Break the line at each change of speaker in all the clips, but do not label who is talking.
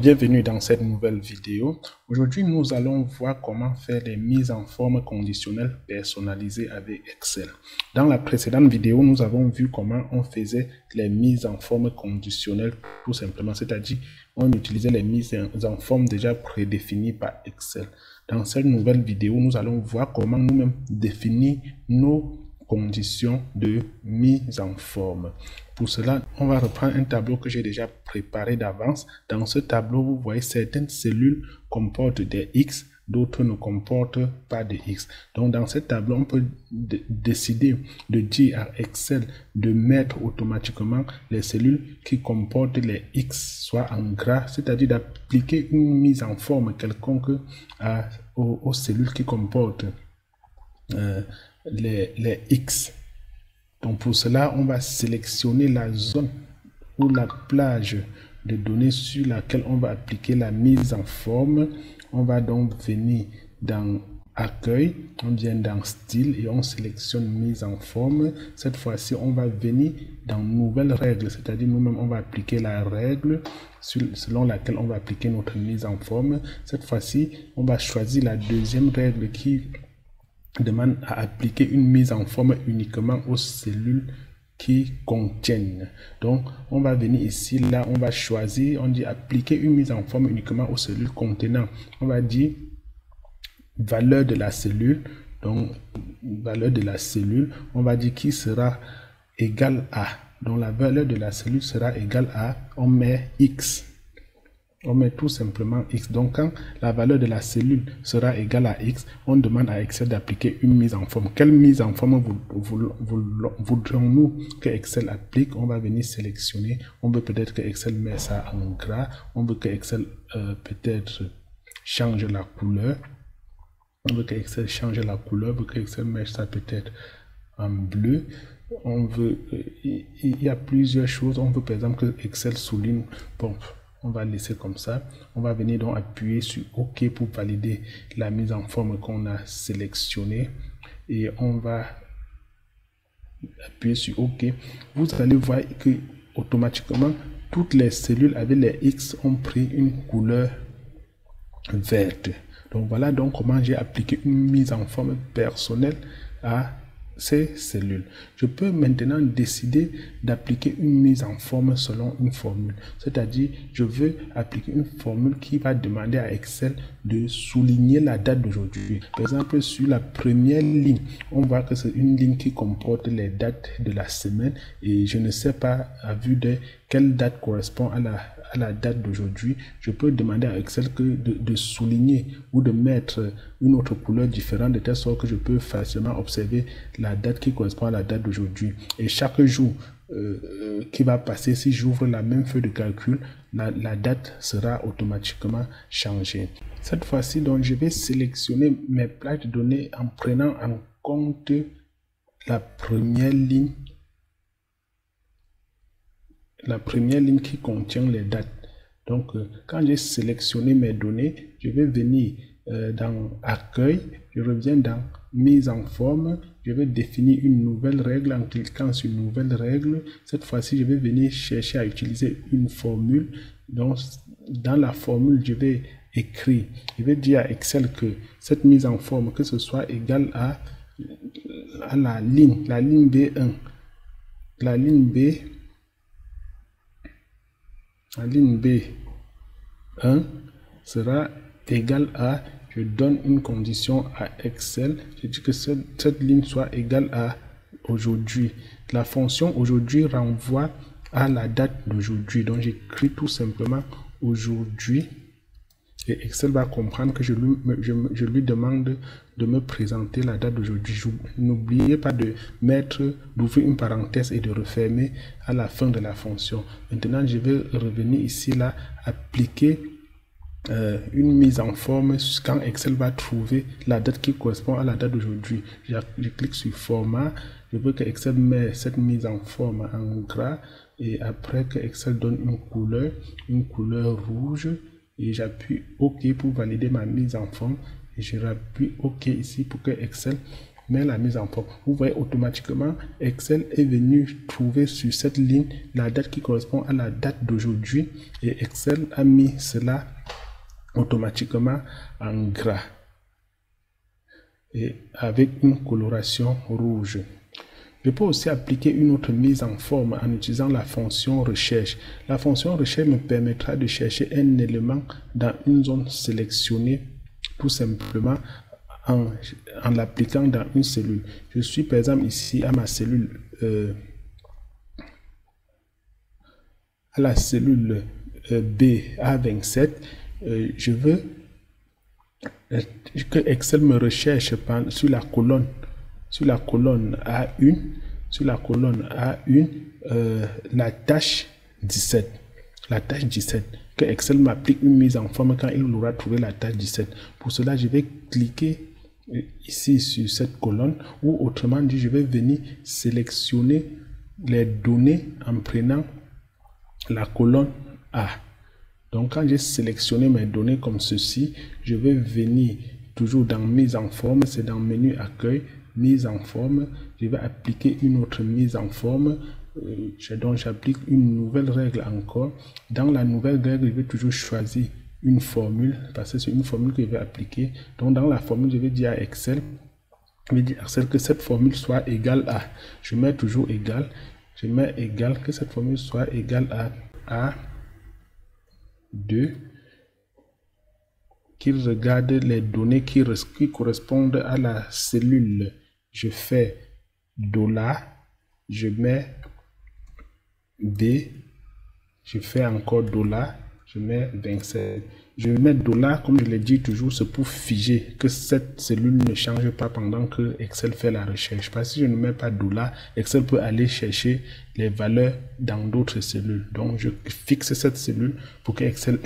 Bienvenue dans cette nouvelle vidéo. Aujourd'hui, nous allons voir comment faire les mises en forme conditionnelles personnalisées avec Excel. Dans la précédente vidéo, nous avons vu comment on faisait les mises en forme conditionnelles tout simplement, c'est-à-dire on utilisait les mises en forme déjà prédéfinies par Excel. Dans cette nouvelle vidéo, nous allons voir comment nous-mêmes définir nos conditions de mise en forme. Pour cela, on va reprendre un tableau que j'ai déjà préparé d'avance. Dans ce tableau, vous voyez certaines cellules comportent des X, d'autres ne comportent pas de X. Donc dans ce tableau, on peut décider de dire à Excel de mettre automatiquement les cellules qui comportent les X soit en gras, c'est-à-dire d'appliquer une mise en forme quelconque aux cellules qui comportent les X. Donc pour cela, on va sélectionner la zone ou la plage de données sur laquelle on va appliquer la mise en forme. On va donc venir dans Accueil, on vient dans Style et on sélectionne mise en forme. Cette fois-ci, on va venir dans Nouvelles règles, c'est-à-dire nous-mêmes, on va appliquer la règle selon laquelle on va appliquer notre mise en forme. Cette fois-ci, on va choisir la deuxième règle qui demande à appliquer une mise en forme uniquement aux cellules qui contiennent. Donc, on va venir ici, là, on va choisir, on dit appliquer une mise en forme uniquement aux cellules contenant. On va dire valeur de la cellule. Donc, valeur de la cellule, on va dire qui sera égal à. Donc, la valeur de la cellule sera égale à, on met X. On met tout simplement X. Donc, quand la valeur de la cellule sera égale à X, on demande à Excel d'appliquer une mise en forme. Quelle mise en forme voudrions-nous que Excel applique? On va venir sélectionner. On veut peut-être que Excel mette ça en gras. On veut que Excel peut-être change la couleur. On veut que Excel change la couleur. On veut que Excel mette ça peut-être en bleu. On veut, il y a plusieurs choses. On veut par exemple que Excel souligne. Bon, on va laisser comme ça. On va venir donc appuyer sur OK pour valider la mise en forme qu'on a sélectionnée. Et on va appuyer sur OK. Vous allez voir que automatiquement, toutes les cellules avec les X ont pris une couleur verte. Donc voilà donc comment j'ai appliqué une mise en forme personnelle à ces cellules. Je peux maintenant décider d'appliquer une mise en forme selon une formule. C'est-à-dire, je veux appliquer une formule qui va demander à Excel de souligner la date d'aujourd'hui. Par exemple, sur la première ligne, on voit que c'est une ligne qui comporte les dates de la semaine et je ne sais pas à vue de quelle date correspond à la date d'aujourd'hui. Je peux demander à Excel de souligner ou de mettre une autre couleur différente de telle sorte que je peux facilement observer la date qui correspond à la date d'aujourd'hui. Et chaque jour qui va passer, si j'ouvre la même feuille de calcul, la date sera automatiquement changée. Cette fois-ci, donc, je vais sélectionner mes plages de données en prenant en compte la première ligne qui contient les dates. Donc, quand j'ai sélectionné mes données, je vais venir dans Accueil, je reviens dans Mise en forme, je vais définir une nouvelle règle en cliquant sur Nouvelle règle. Cette fois-ci, je vais venir chercher à utiliser une formule. Donc, dans la formule, je vais écrire, je vais dire à Excel que cette mise en forme, que ce soit égal à la ligne B1, la ligne B1 sera égale à, je donne une condition à Excel, je dis que cette ligne soit égale à aujourd'hui. La fonction aujourd'hui renvoie à la date d'aujourd'hui. Donc j'écris tout simplement aujourd'hui et Excel va comprendre que je lui demande de me présenter la date d'aujourd'hui. N'oubliez pas d'ouvrir une parenthèse et de refermer à la fin de la fonction. Maintenant, je vais revenir ici, là, appliquer une mise en forme quand Excel va trouver la date qui correspond à la date d'aujourd'hui. Je clique sur Format. Je veux que Excel mette cette mise en forme en gras et après que Excel donne une couleur rouge. Et j'appuie OK pour valider ma mise en forme. Et je rappuie OK ici pour que Excel met la mise en forme. Vous voyez automatiquement, Excel est venu trouver sur cette ligne la date qui correspond à la date d'aujourd'hui et Excel a mis cela automatiquement en gras et avec une coloration rouge. Je peux aussi appliquer une autre mise en forme en utilisant la fonction recherche. La fonction recherche me permettra de chercher un élément dans une zone sélectionnée tout simplement en l'appliquant dans une cellule. Je suis par exemple ici à ma cellule, à la cellule BA27. Je veux que Excel me recherche sur la colonne A1, la tâche 17. La tâche 17. Que Excel m'applique une mise en forme quand il aura trouvé la tâche 17. Pour cela, je vais cliquer ici sur cette colonne ou autrement dit, je vais venir sélectionner les données en prenant la colonne A. Donc, quand j'ai sélectionné mes données comme ceci, je vais venir toujours dans mise en forme, c'est dans menu accueil, mise en forme, je vais appliquer une autre mise en forme, donc j'applique une nouvelle règle encore. Dans la nouvelle règle, je vais toujours choisir une formule, parce que c'est une formule que je vais appliquer. Donc dans la formule, je vais dire à Excel, que cette formule soit égale à, je mets toujours égal, je mets égal, que cette formule soit égale à A2, qu'il regarde les données qui correspondent à la cellule. Je fais $, je mets B, je fais encore $, je mets 27. Je mets $, comme je l'ai dit toujours, c'est pour figer, que cette cellule ne change pas pendant que Excel fait la recherche. Parce que si je ne mets pas $, Excel peut aller chercher les valeurs dans d'autres cellules. Donc je fixe cette cellule pour que Excel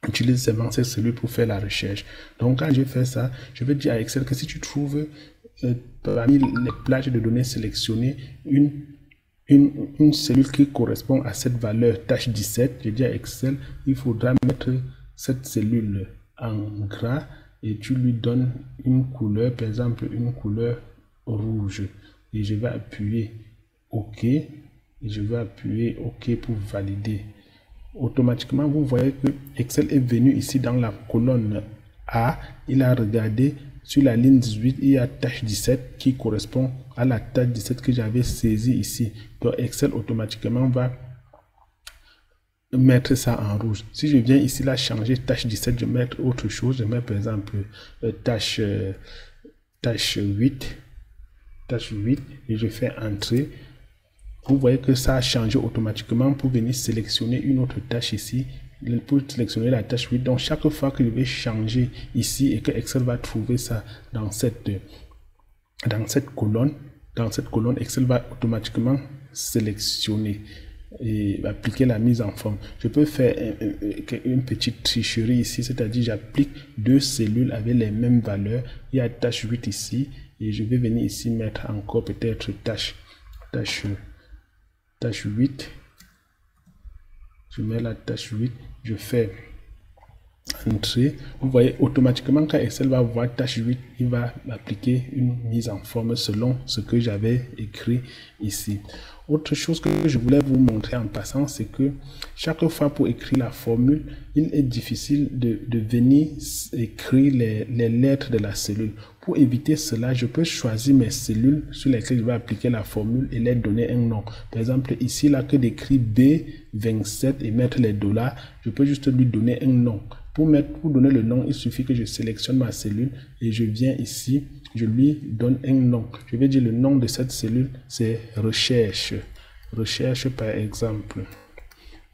utilise seulement cette cellule pour faire la recherche. Donc quand je fais ça, je vais dire à Excel que si tu trouves parmi les plages de données sélectionnées une cellule qui correspond à cette valeur tâche 17, je dis à Excel, il faudra mettre cette cellule en gras et tu lui donnes une couleur, par exemple une couleur rouge. Et je vais appuyer OK et je vais appuyer OK pour valider. Automatiquement, vous voyez que Excel est venu ici dans la colonne A, il a regardé sur la ligne 18, il y a tâche 17 qui correspond à la tâche 17 que j'avais saisie ici. Donc Excel automatiquement va mettre ça en rouge. Si je viens ici là changer tâche 17, je vais mettre autre chose, je mets par exemple tâche 8 et je fais entrer. Vous voyez que ça a changé automatiquement pour venir sélectionner une autre tâche ici, pour sélectionner la tâche 8. Donc chaque fois que je vais changer ici et que Excel va trouver ça dans cette colonne, Excel va automatiquement sélectionner et appliquer la mise en forme. Je peux faire une petite tricherie ici, c'est-à-dire j'applique deux cellules avec les mêmes valeurs. Il y a tâche 8 ici et je vais venir ici mettre encore peut-être tâche 8, je mets la tâche 8, je fais entrer. Vous voyez automatiquement quand Excel va voir tâche 8, il va appliquer une mise en forme selon ce que j'avais écrit ici. Autre chose que je voulais vous montrer en passant, c'est que chaque fois pour écrire la formule, il est difficile de venir écrire les lettres de la cellule. Pour éviter cela, je peux choisir mes cellules sur lesquelles je vais appliquer la formule et leur donner un nom. Par exemple, ici, là, que d'écrire B27 et mettre les $, je peux juste lui donner un nom. Pour donner le nom, il suffit que je sélectionne ma cellule et je viens ici, je lui donne un nom. Je vais dire le nom de cette cellule, c'est recherche. Recherche par exemple.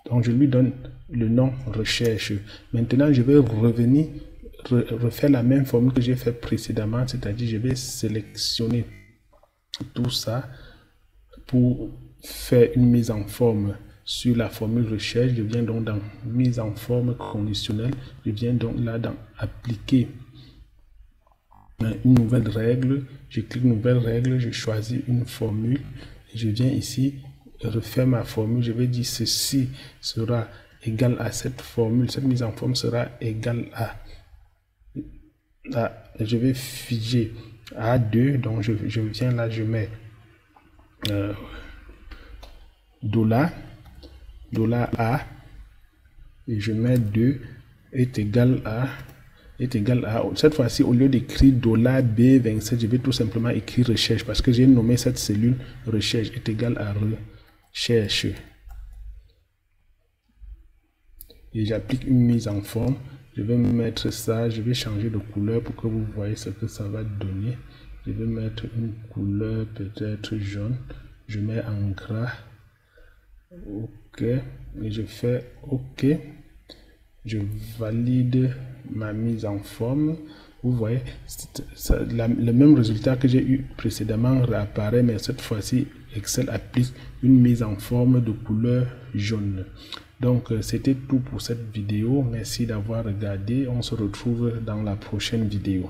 Donc je lui donne le nom recherche. Maintenant, je vais revenir, refaire la même formule que j'ai fait précédemment, c'est-à-dire je vais sélectionner tout ça pour faire une mise en forme sur la formule recherche. Je viens donc dans mise en forme conditionnelle, je viens donc là dans appliquer une nouvelle règle, je clique nouvelle règle, je choisis une formule et je viens ici refaire ma formule. Je vais dire ceci sera égal à cette formule, cette mise en forme sera égale à je vais figer A2, donc je viens là, je mets $A et je mets 2 est égal à cette fois-ci, au lieu d'écrire $B27, je vais tout simplement écrire recherche parce que j'ai nommé cette cellule recherche est égal à recherche. Et j'applique une mise en forme. Je vais mettre ça, je vais changer de couleur pour que vous voyez ce que ça va donner. Je vais mettre une couleur peut-être jaune. Je mets en gras. OK. Et je fais OK. Je valide ma mise en forme. Vous voyez, le même résultat que j'ai eu précédemment réapparaît, mais cette fois-ci, Excel applique une mise en forme de couleur jaune. Donc, c'était tout pour cette vidéo. Merci d'avoir regardé. On se retrouve dans la prochaine vidéo.